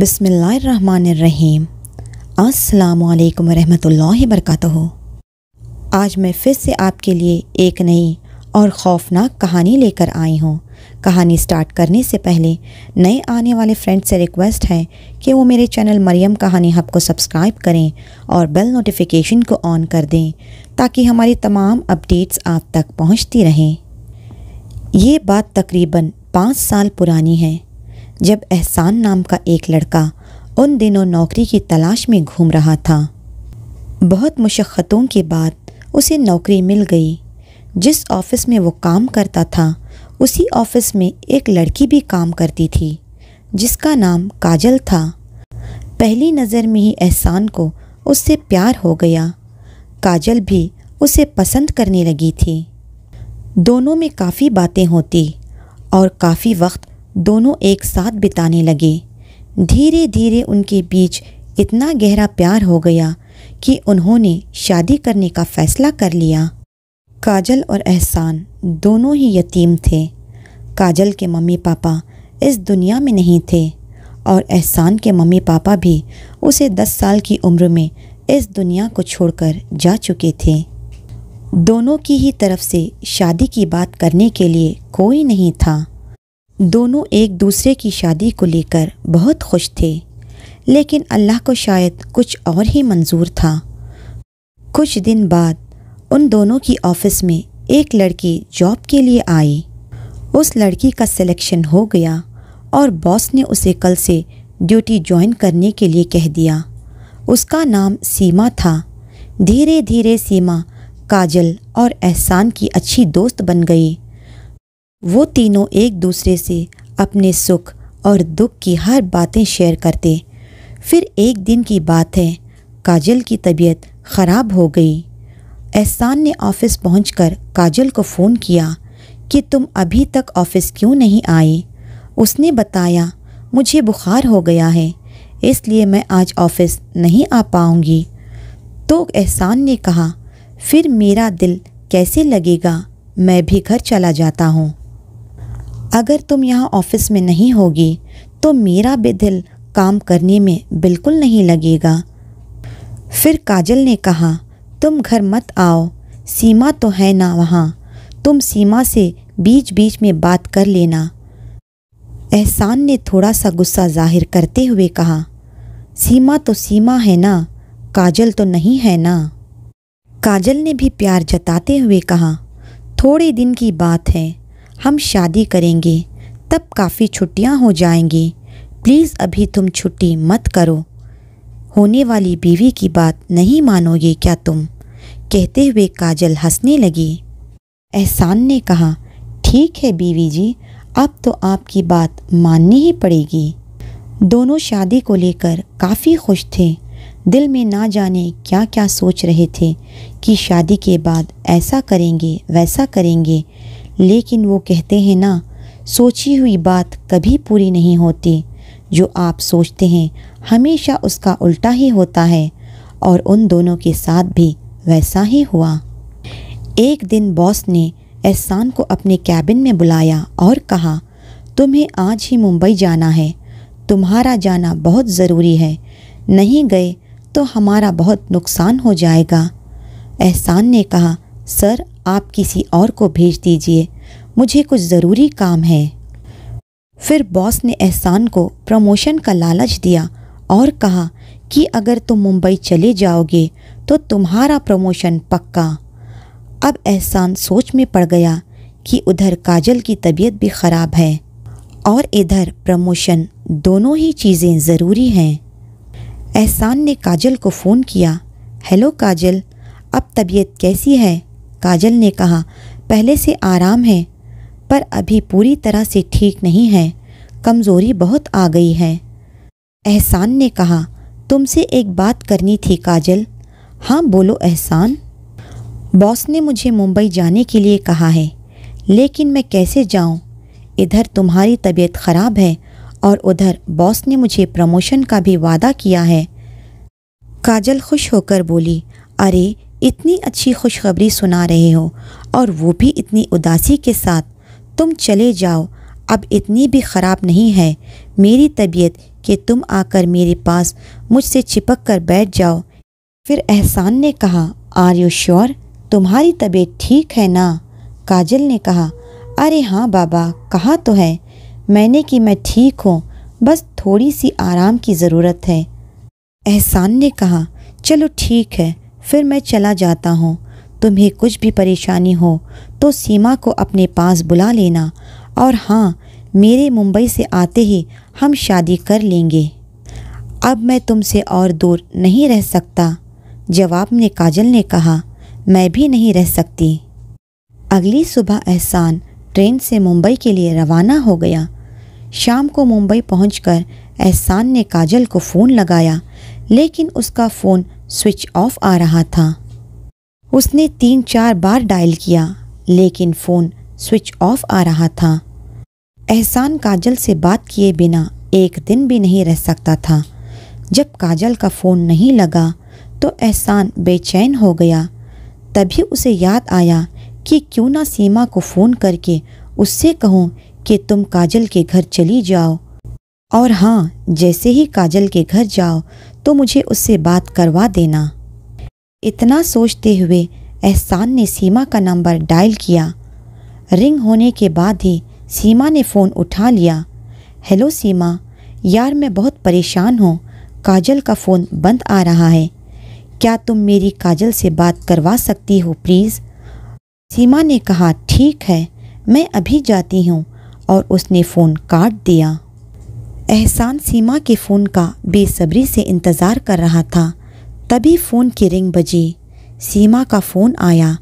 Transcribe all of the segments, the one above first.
बिस्मिल्लाहिर्रहमानिर्रहीम। अस्सलामुअलैकुम वरहमतुल्लाहि वबरकातुहू। आज मैं फिर से आपके लिए एक नई और ख़ौफनाक कहानी लेकर आई हूँ। कहानी स्टार्ट करने से पहले नए आने वाले फ्रेंड से रिक्वेस्ट है कि वो मेरे चैनल मरियम कहानी हब को सब्सक्राइब करें और बेल नोटिफिकेशन को ऑन कर दें ताकि हमारी तमाम अपडेट्स आप तक पहुँचती रहें। ये बात तकरीबन 5 साल पुरानी है, जब एहसान नाम का एक लड़का उन दिनों नौकरी की तलाश में घूम रहा था। बहुत मुशक्क़तों के बाद उसे नौकरी मिल गई। जिस ऑफ़िस में वो काम करता था उसी ऑफ़िस में एक लड़की भी काम करती थी जिसका नाम काजल था। पहली नज़र में ही एहसान को उससे प्यार हो गया। काजल भी उसे पसंद करने लगी थी। दोनों में काफ़ी बातें होती और काफ़ी वक्त दोनों एक साथ बिताने लगे। धीरे धीरे उनके बीच इतना गहरा प्यार हो गया कि उन्होंने शादी करने का फ़ैसला कर लिया। काजल और एहसान दोनों ही यतीम थे। काजल के मम्मी पापा इस दुनिया में नहीं थे और एहसान के मम्मी पापा भी उसे 10 साल की उम्र में इस दुनिया को छोड़कर जा चुके थे। दोनों की ही तरफ से शादी की बात करने के लिए कोई नहीं था। दोनों एक दूसरे की शादी को लेकर बहुत खुश थे, लेकिन अल्लाह को शायद कुछ और ही मंजूर था। कुछ दिन बाद उन दोनों की ऑफ़िस में एक लड़की जॉब के लिए आई। उस लड़की का सिलेक्शन हो गया और बॉस ने उसे कल से ड्यूटी ज्वाइन करने के लिए कह दिया। उसका नाम सीमा था। धीरे धीरे सीमा काजल और एहसान की अच्छी दोस्त बन गई। वो तीनों एक दूसरे से अपने सुख और दुख की हर बातें शेयर करते। फिर एक दिन की बात है, काजल की तबीयत ख़राब हो गई। एहसान ने ऑफ़िस पहुंचकर काजल को फ़ोन किया कि तुम अभी तक ऑफ़िस क्यों नहीं आई। उसने बताया, मुझे बुखार हो गया है इसलिए मैं आज ऑफ़िस नहीं आ पाऊंगी। तो एहसान ने कहा, फिर मेरा दिल कैसे लगेगा, मैं भी घर चला जाता हूँ। अगर तुम यहाँ ऑफ़िस में नहीं होगी तो मेरा भी दिल काम करने में बिल्कुल नहीं लगेगा। फिर काजल ने कहा, तुम घर मत आओ, सीमा तो है ना वहाँ, तुम सीमा से बीच बीच में बात कर लेना। एहसान ने थोड़ा सा गुस्सा जाहिर करते हुए कहा, सीमा तो सीमा है ना, काजल तो नहीं है ना। काजल ने भी प्यार जताते हुए कहा, थोड़े दिन की बात है, हम शादी करेंगे तब काफ़ी छुट्टियां हो जाएंगी, प्लीज़ अभी तुम छुट्टी मत करो। होने वाली बीवी की बात नहीं मानोगे क्या तुम? कहते हुए काजल हंसने लगी। एहसान ने कहा, ठीक है बीवी जी, अब तो आपकी बात माननी ही पड़ेगी। दोनों शादी को लेकर काफ़ी खुश थे। दिल में ना जाने क्या क्या सोच रहे थे कि शादी के बाद ऐसा करेंगे वैसा करेंगे, लेकिन वो कहते हैं ना, सोची हुई बात कभी पूरी नहीं होती। जो आप सोचते हैं हमेशा उसका उल्टा ही होता है, और उन दोनों के साथ भी वैसा ही हुआ। एक दिन बॉस ने एहसान को अपने कैबिन में बुलाया और कहा, तुम्हें आज ही मुंबई जाना है, तुम्हारा जाना बहुत ज़रूरी है, नहीं गए तो हमारा बहुत नुकसान हो जाएगा। एहसान ने कहा, सर आप किसी और को भेज दीजिए, मुझे कुछ ज़रूरी काम है। फिर बॉस ने एहसान को प्रमोशन का लालच दिया और कहा कि अगर तुम मुंबई चले जाओगे तो तुम्हारा प्रमोशन पक्का। अब एहसान सोच में पड़ गया कि उधर काजल की तबीयत भी ख़राब है और इधर प्रमोशन, दोनों ही चीज़ें ज़रूरी हैं। एहसान ने काजल को फ़ोन किया, हेलो काजल, अब तबीयत कैसी है? काजल ने कहा, पहले से आराम है पर अभी पूरी तरह से ठीक नहीं है, कमज़ोरी बहुत आ गई है। एहसान ने कहा, तुमसे एक बात करनी थी काजल। हाँ बोलो एहसान। बॉस ने मुझे मुंबई जाने के लिए कहा है, लेकिन मैं कैसे जाऊं? इधर तुम्हारी तबीयत ख़राब है और उधर बॉस ने मुझे प्रमोशन का भी वादा किया है। काजल खुश होकर बोली, अरे इतनी अच्छी खुशखबरी सुना रहे हो और वो भी इतनी उदासी के साथ। तुम चले जाओ, अब इतनी भी ख़राब नहीं है मेरी तबीयत कि तुम आकर मेरे पास मुझसे चिपक कर बैठ जाओ। फिर एहसान ने कहा, आर यू श्योर, तुम्हारी तबीयत ठीक है ना? काजल ने कहा, अरे हाँ बाबा, कहा तो है मैंने कि मैं ठीक हूँ, बस थोड़ी सी आराम की ज़रूरत है। एहसान ने कहा, चलो ठीक है, फिर मैं चला जाता हूँ। तुम्हें कुछ भी परेशानी हो तो सीमा को अपने पास बुला लेना, और हाँ, मेरे मुंबई से आते ही हम शादी कर लेंगे। अब मैं तुमसे और दूर नहीं रह सकता। जवाब में काजल ने कहा, मैं भी नहीं रह सकती। अगली सुबह एहसान ट्रेन से मुंबई के लिए रवाना हो गया। शाम को मुंबई पहुंचकर एहसान ने काजल को फ़ोन लगाया, लेकिन उसका फ़ोन स्विच ऑफ आ रहा था। उसने 3-4 बार डायल किया, लेकिन फ़ोन स्विच ऑफ आ रहा था। एहसान काजल से बात किए बिना एक दिन भी नहीं रह सकता था। जब काजल का फ़ोन नहीं लगा तो एहसान बेचैन हो गया। तभी उसे याद आया कि क्यों ना सीमा को फ़ोन करके उससे कहूँ कि तुम काजल के घर चली जाओ, और हाँ, जैसे ही काजल के घर जाओ तो मुझे उससे बात करवा देना। इतना सोचते हुए एहसान ने सीमा का नंबर डायल किया। रिंग होने के बाद ही सीमा ने फ़ोन उठा लिया। हेलो सीमा, यार मैं बहुत परेशान हूँ, काजल का फ़ोन बंद आ रहा है, क्या तुम मेरी काजल से बात करवा सकती हो प्लीज़? सीमा ने कहा, ठीक है, मैं अभी जाती हूँ, और उसने फ़ोन काट दिया। एहसान सीमा के फ़ोन का बेसब्री से इंतज़ार कर रहा था। तभी फ़ोन की रिंग बजी। सीमा का फ़ोन आया।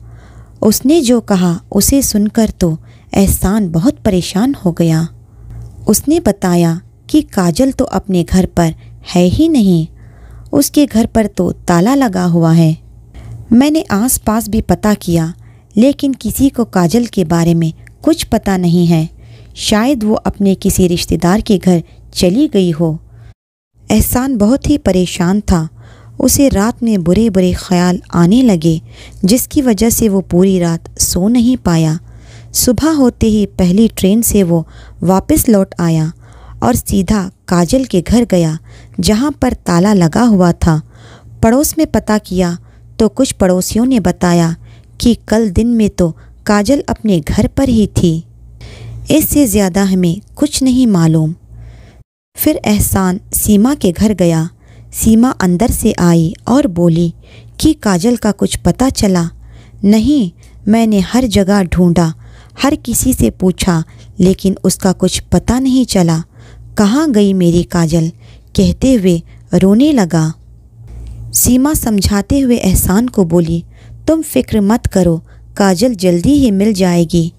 उसने जो कहा उसे सुनकर तो एहसान बहुत परेशान हो गया। उसने बताया कि काजल तो अपने घर पर है ही नहीं, उसके घर पर तो ताला लगा हुआ है। मैंने आस-पास भी पता किया, लेकिन किसी को काजल के बारे में कुछ पता नहीं है। शायद वो अपने किसी रिश्तेदार के घर चली गई हो। एहसान बहुत ही परेशान था। उसे रात में बुरे बुरे ख्याल आने लगे, जिसकी वजह से वो पूरी रात सो नहीं पाया। सुबह होते ही पहली ट्रेन से वो वापस लौट आया और सीधा काजल के घर गया, जहाँ पर ताला लगा हुआ था। पड़ोस में पता किया तो कुछ पड़ोसियों ने बताया कि कल दिन में तो काजल अपने घर पर ही थी। इससे ज़्यादा हमें कुछ नहीं मालूम। फिर एहसान सीमा के घर गया। सीमा अंदर से आई और बोली कि काजल का कुछ पता चला? नहीं, मैंने हर जगह ढूंढा, हर किसी से पूछा, लेकिन उसका कुछ पता नहीं चला। कहाँ गई मेरी काजल? कहते हुए रोने लगा। सीमा समझाते हुए एहसान को बोली, तुम फिक्र मत करो, काजल जल्दी ही मिल जाएगी।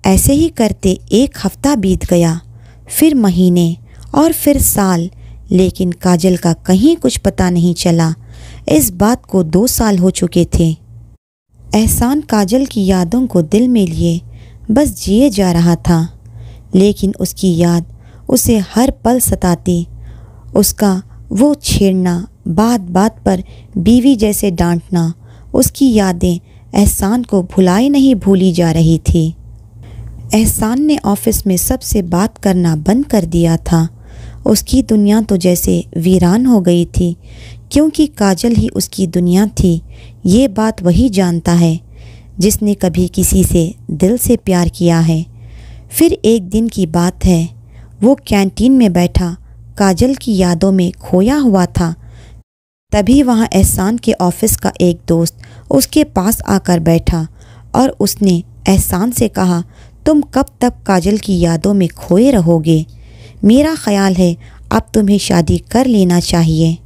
ऐसे ही करते 1 हफ्ता बीत गया, फिर महीने और फिर साल, लेकिन काजल का कहीं कुछ पता नहीं चला। इस बात को 2 साल हो चुके थे। एहसान काजल की यादों को दिल में लिए बस जिए जा रहा था, लेकिन उसकी याद उसे हर पल सताती। उसका वो छेड़ना, बात बात पर बीवी जैसे डांटना, उसकी यादें एहसान को भुलाई नहीं भूली जा रही थी। एहसान ने ऑफिस में सबसे बात करना बंद कर दिया था। उसकी दुनिया तो जैसे वीरान हो गई थी, क्योंकि काजल ही उसकी दुनिया थी। ये बात वही जानता है जिसने कभी किसी से दिल से प्यार किया है। फिर एक दिन की बात है, वो कैंटीन में बैठा काजल की यादों में खोया हुआ था। तभी वहाँ एहसान के ऑफिस का एक दोस्त उसके पास आकर बैठा और उसने एहसान से कहा, तुम कब तक काजल की यादों में खोए रहोगे? मेरा ख्याल है अब तुम्हें शादी कर लेना चाहिए।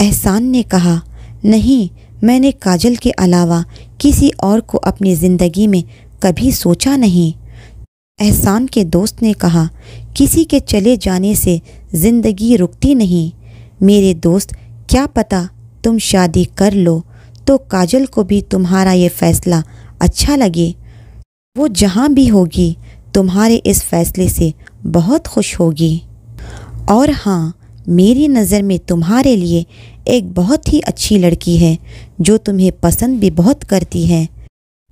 एहसान ने कहा, नहीं, मैंने काजल के अलावा किसी और को अपनी ज़िंदगी में कभी सोचा नहीं। एहसान के दोस्त ने कहा, किसी के चले जाने से ज़िंदगी रुकती नहीं। मेरे दोस्त, क्या पता तुम शादी कर लो तो काजल को भी तुम्हारा ये फ़ैसला अच्छा लगे। वो जहाँ भी होगी तुम्हारे इस फैसले से बहुत खुश होगी। और हाँ, मेरी नज़र में तुम्हारे लिए एक बहुत ही अच्छी लड़की है जो तुम्हें पसंद भी बहुत करती है।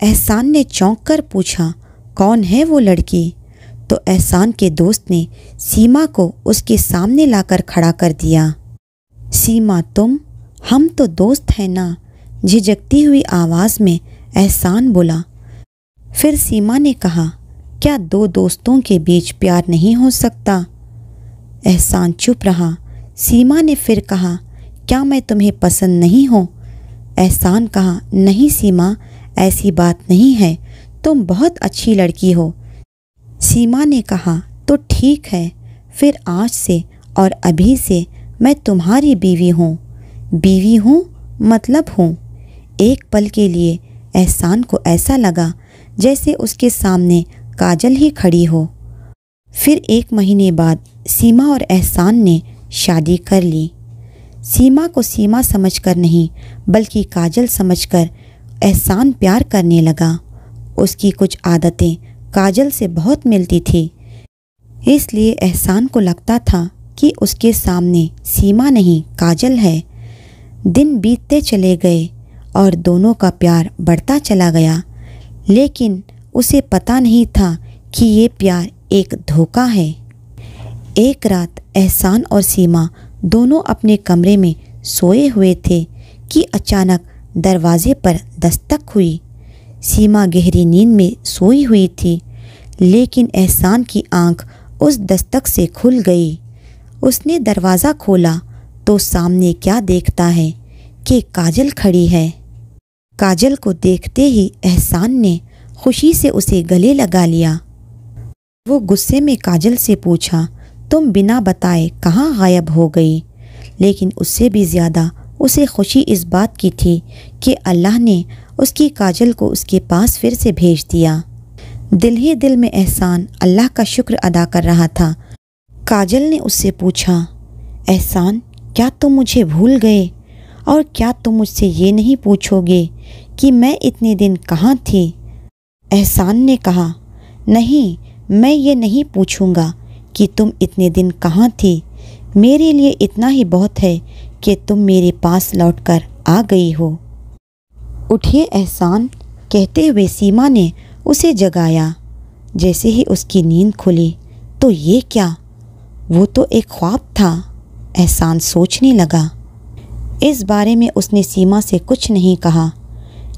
एहसान ने चौंक कर पूछा, कौन है वो लड़की? तो एहसान के दोस्त ने सीमा को उसके सामने लाकर खड़ा कर दिया। सीमा, हम तो दोस्त हैं ना? झिझकती हुई आवाज़ में एहसान बोला। फिर सीमा ने कहा, क्या दो दोस्तों के बीच प्यार नहीं हो सकता? एहसान चुप रहा। सीमा ने फिर कहा, क्या मैं तुम्हें पसंद नहीं हूँ? एहसान कहा, नहीं सीमा, ऐसी बात नहीं है, तुम बहुत अच्छी लड़की हो। सीमा ने कहा, तो ठीक है, फिर आज से और अभी से मैं तुम्हारी बीवी हूँ। बीवी हूँ मतलब हूँ। एक पल के लिए एहसान को ऐसा लगा जैसे उसके सामने काजल ही खड़ी हो। फिर 1 महीने बाद सीमा और एहसान ने शादी कर ली। सीमा को सीमा समझकर नहीं बल्कि काजल समझकर एहसान प्यार करने लगा। उसकी कुछ आदतें काजल से बहुत मिलती थी, इसलिए एहसान को लगता था कि उसके सामने सीमा नहीं काजल है। दिन बीतते चले गए और दोनों का प्यार बढ़ता चला गया, लेकिन उसे पता नहीं था कि ये प्यार एक धोखा है। एक रात एहसान और सीमा दोनों अपने कमरे में सोए हुए थे कि अचानक दरवाजे पर दस्तक हुई। सीमा गहरी नींद में सोई हुई थी, लेकिन एहसान की आंख उस दस्तक से खुल गई। उसने दरवाज़ा खोला तो सामने क्या देखता है कि काजल खड़ी है। काजल को देखते ही एहसान ने खुशी से उसे गले लगा लिया। वो गुस्से में काजल से पूछा, तुम बिना बताए कहाँ गायब हो गई? लेकिन उससे भी ज़्यादा उसे खुशी इस बात की थी कि अल्लाह ने उसकी काजल को उसके पास फिर से भेज दिया। दिल ही दिल में एहसान अल्लाह का शुक्र अदा कर रहा था। काजल ने उससे पूछा, एहसान, क्या तुम मुझे भूल गए? और क्या तुम मुझसे ये नहीं पूछोगे कि मैं इतने दिन कहाँ थी? एहसान ने कहा, नहीं, मैं ये नहीं पूछूंगा कि तुम इतने दिन कहाँ थी। मेरे लिए इतना ही बहुत है कि तुम मेरे पास लौटकर आ गई हो। उठिए एहसान, कहते हुए सीमा ने उसे जगाया। जैसे ही उसकी नींद खुली तो ये क्या, वो तो एक ख्वाब था। एहसान सोचने लगा। इस बारे में उसने सीमा से कुछ नहीं कहा।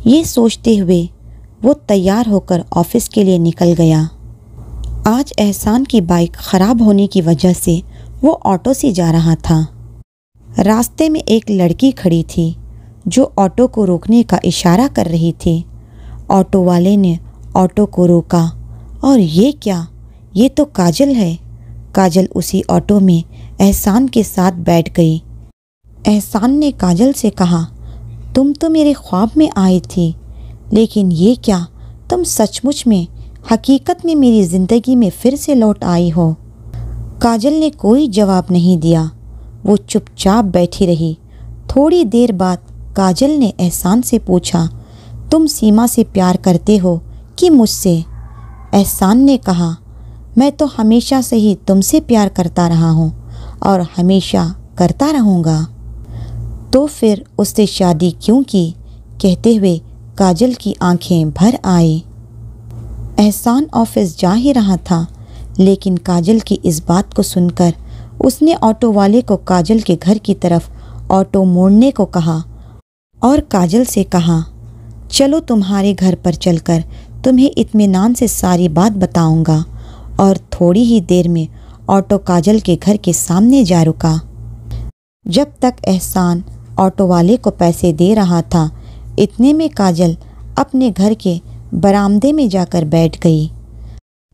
ये सोचते हुए वो तैयार होकर ऑफिस के लिए निकल गया। आज एहसान की बाइक ख़राब होने की वजह से वो ऑटो से जा रहा था। रास्ते में एक लड़की खड़ी थी जो ऑटो को रोकने का इशारा कर रही थी। ऑटो वाले ने ऑटो को रोका और ये क्या, ये तो काजल है। काजल उसी ऑटो में एहसान के साथ बैठ गई। एहसान ने काजल से कहा, तुम तो मेरे ख्वाब में आई थी, लेकिन ये क्या, तुम सचमुच में हकीकत में मेरी ज़िंदगी में फिर से लौट आई हो। काजल ने कोई जवाब नहीं दिया। वो चुपचाप बैठी रही। थोड़ी देर बाद काजल ने एहसान से पूछा, तुम सीमा से प्यार करते हो कि मुझसे? एहसान ने कहा, मैं तो हमेशा से ही तुमसे प्यार करता रहा हूँ और हमेशा करता रहूँगा। तो फिर उससे शादी क्यों की? कहते हुए काजल की आंखें भर आई। एहसान ऑफिस जा ही रहा था, लेकिन काजल की इस बात को सुनकर उसने ऑटो वाले को काजल के घर की तरफ ऑटो मोड़ने को कहा और काजल से कहा, चलो तुम्हारे घर पर चलकर तुम्हें इत्मीनान से सारी बात बताऊंगा। और थोड़ी ही देर में ऑटो काजल के घर के सामने जा रुका। जब तक एहसान ऑटो वाले को पैसे दे रहा था, इतने में काजल अपने घर के बरामदे में जाकर बैठ गई।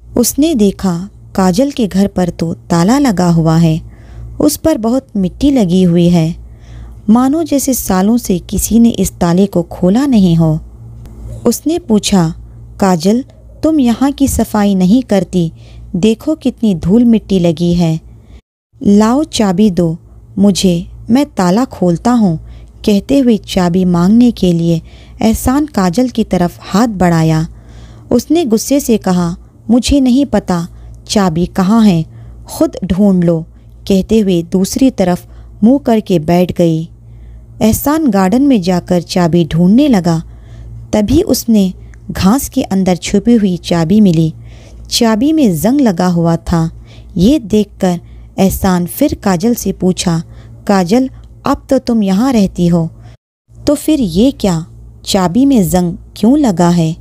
उसने देखा काजल के घर पर तो ताला लगा हुआ है, उस पर बहुत मिट्टी लगी हुई है, मानो जैसे सालों से किसी ने इस ताले को खोला नहीं हो। उसने पूछा, काजल, तुम यहाँ की सफाई नहीं करती, देखो कितनी धूल मिट्टी लगी है। लाओ चाबी दो मुझे, मैं ताला खोलता हूँ। कहते हुए चाबी मांगने के लिए एहसान काजल की तरफ हाथ बढ़ाया। उसने गुस्से से कहा, मुझे नहीं पता चाबी कहाँ है, खुद ढूंढ लो। कहते हुए दूसरी तरफ मुंह करके बैठ गई। एहसान गार्डन में जाकर चाबी ढूंढने लगा। तभी उसने घास के अंदर छुपी हुई चाबी मिली। चाबी में जंग लगा हुआ था। ये देखकर एहसान फिर काजल से पूछा, काजल अब तो तुम यहाँ रहती हो, तो फिर ये क्या, चाबी में जंग क्यों लगा है,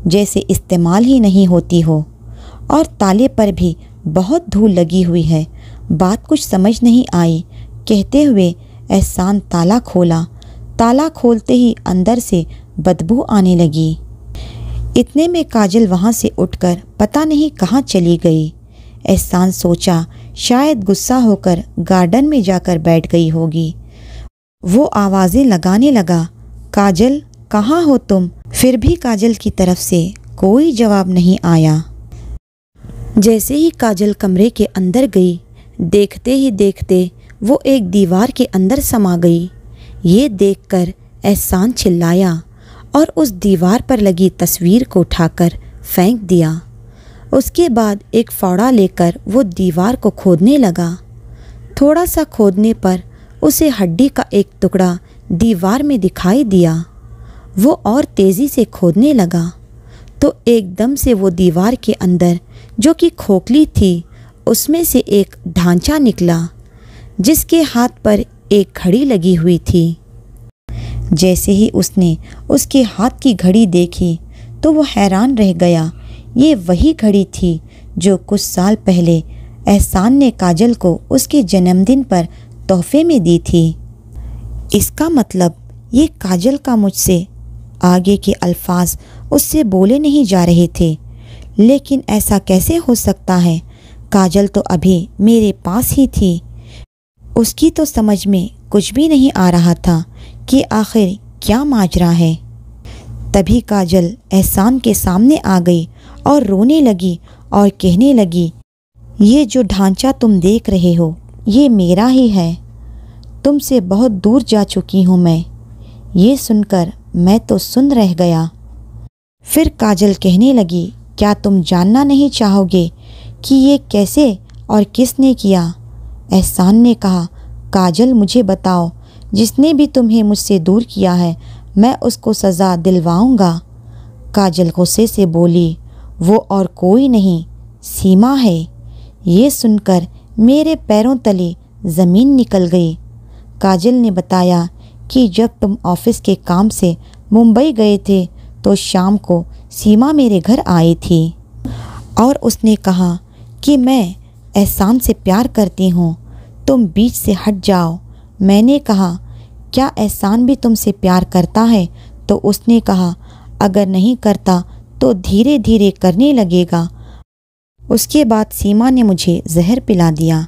जैसे इस्तेमाल ही नहीं होती हो, और ताले पर भी बहुत धूल लगी हुई है। बात कुछ समझ नहीं आई। कहते हुए एहसान ताला खोला। ताला खोलते ही अंदर से बदबू आने लगी। इतने में काजल वहाँ से उठकर पता नहीं कहाँ चली गई। एहसान सोचा शायद गुस्सा होकर गार्डन में जाकर बैठ गई होगी। वो आवाज़ें लगाने लगा, काजल कहाँ हो तुम? फिर भी काजल की तरफ से कोई जवाब नहीं आया। जैसे ही काजल कमरे के अंदर गई, देखते ही देखते वो एक दीवार के अंदर समा गई। ये देखकर एहसान चिल्लाया और उस दीवार पर लगी तस्वीर को उठाकर फेंक दिया। उसके बाद एक फावड़ा लेकर वो दीवार को खोदने लगा। थोड़ा सा खोदने पर उसे हड्डी का एक टुकड़ा दीवार में दिखाई दिया। वो और तेज़ी से खोदने लगा तो एकदम से वो दीवार के अंदर, जो कि खोखली थी, उसमें से एक ढांचा निकला जिसके हाथ पर एक घड़ी लगी हुई थी। जैसे ही उसने उसके हाथ की घड़ी देखी तो वो हैरान रह गया। ये वही घड़ी थी जो कुछ साल पहले एहसान ने काजल को उसके जन्मदिन पर तोहफे में दी थी। इसका मतलब ये काजल का मुझसे आगे के अल्फाज उससे बोले नहीं जा रहे थे। लेकिन ऐसा कैसे हो सकता है? काजल तो अभी मेरे पास ही थी। उसकी तो समझ में कुछ भी नहीं आ रहा था कि आखिर क्या माजरा है। तभी काजल एहसान के सामने आ गई और रोने लगी और कहने लगी, ये जो ढांचा तुम देख रहे हो ये मेरा ही है। तुमसे बहुत दूर जा चुकी हूँ मैं। ये सुनकर मैं तो सुन रह गया। फिर काजल कहने लगी, क्या तुम जानना नहीं चाहोगे कि ये कैसे और किसने किया? एहसान ने कहा, काजल मुझे बताओ, जिसने भी तुम्हें मुझसे दूर किया है मैं उसको सज़ा दिलवाऊंगा। काजल गुस्से से बोली, वो और कोई नहीं, सीमा है। ये सुनकर मेरे पैरों तले ज़मीन निकल गई। काजल ने बताया कि जब तुम ऑफिस के काम से मुंबई गए थे तो शाम को सीमा मेरे घर आई थी और उसने कहा कि मैं एहसान से प्यार करती हूँ, तुम बीच से हट जाओ। मैंने कहा, क्या एहसान भी तुमसे प्यार करता है? तो उसने कहा, अगर नहीं करता तो धीरे धीरे करने लगेगा। उसके बाद सीमा ने मुझे जहर पिला दिया।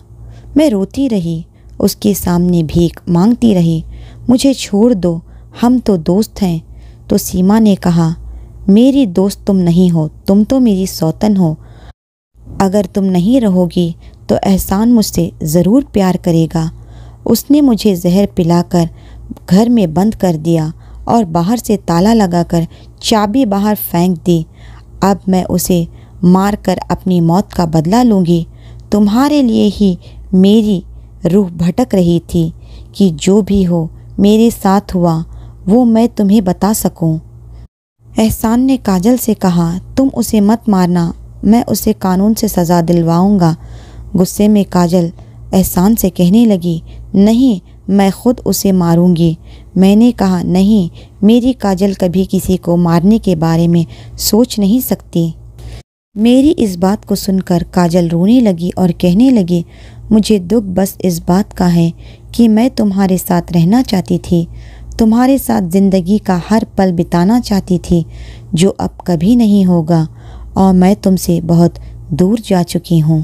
मैं रोती रही, उसके सामने भीख मांगती रही, मुझे छोड़ दो, हम तो दोस्त हैं। तो सीमा ने कहा, मेरी दोस्त तुम नहीं हो, तुम तो मेरी सौतन हो। अगर तुम नहीं रहोगी तो एहसान मुझसे ज़रूर प्यार करेगा। उसने मुझे जहर पिलाकर घर में बंद कर दिया और बाहर से ताला लगाकर चाबी बाहर फेंक दी। अब मैं उसे मारकर अपनी मौत का बदला लूँगी। तुम्हारे लिए ही मेरी रूह भटक रही थी कि जो भी हो मेरे साथ हुआ वो मैं तुम्हें बता सकूं। एहसान ने काजल से कहा, तुम उसे मत मारना, मैं उसे कानून से सज़ा दिलवाऊंगा। गुस्से में काजल एहसान से कहने लगी, नहीं, मैं खुद उसे मारूंगी। मैंने कहा, नहीं, मेरी काजल कभी किसी को मारने के बारे में सोच नहीं सकती। मेरी इस बात को सुनकर काजल रोने लगी और कहने लगी, मुझे दुख बस इस बात का है कि मैं तुम्हारे साथ रहना चाहती थी, तुम्हारे साथ ज़िंदगी का हर पल बिताना चाहती थी, जो अब कभी नहीं होगा, और मैं तुमसे बहुत दूर जा चुकी हूँ।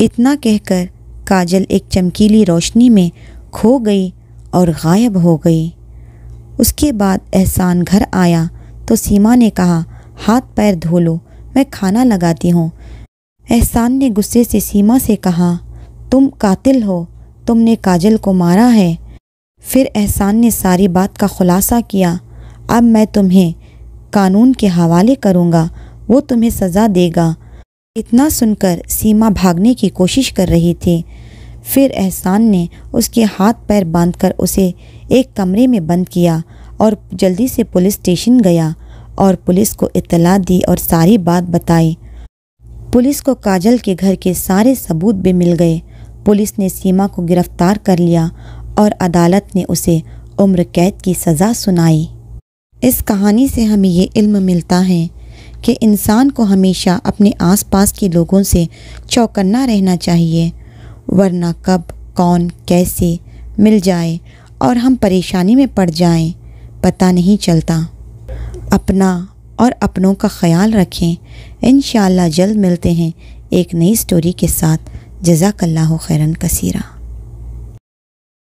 इतना कहकर काजल एक चमकीली रोशनी में खो गई और गायब हो गई। उसके बाद एहसान घर आया तो सीमा ने कहा, हाथ पैर धो लो, मैं खाना लगाती हूँ। एहसान ने गुस्से से सीमा से कहा, तुम कातिल हो, तुमने काजल को मारा है। फिर एहसान ने सारी बात का खुलासा किया, अब मैं तुम्हें कानून के हवाले करूँगा, वो तुम्हें सज़ा देगा। इतना सुनकर सीमा भागने की कोशिश कर रही थी। फिर एहसान ने उसके हाथ पैर बांधकर उसे एक कमरे में बंद किया और जल्दी से पुलिस स्टेशन गया और पुलिस को इत्तला दी और सारी बात बताई। पुलिस को काजल के घर के सारे सबूत भी मिल गए। पुलिस ने सीमा को गिरफ्तार कर लिया और अदालत ने उसे उम्र कैद की सज़ा सुनाई। इस कहानी से हमें ये इल्म मिलता है कि इंसान को हमेशा अपने आसपास के लोगों से चौकन्ना रहना चाहिए, वरना कब कौन कैसे मिल जाए और हम परेशानी में पड़ जाएं, पता नहीं चलता। अपना और अपनों का ख्याल रखें। इंशाअल्लाह जल्द मिलते हैं एक नई स्टोरी के साथ। जज़ाकल्लाहु खैरन कसीरा।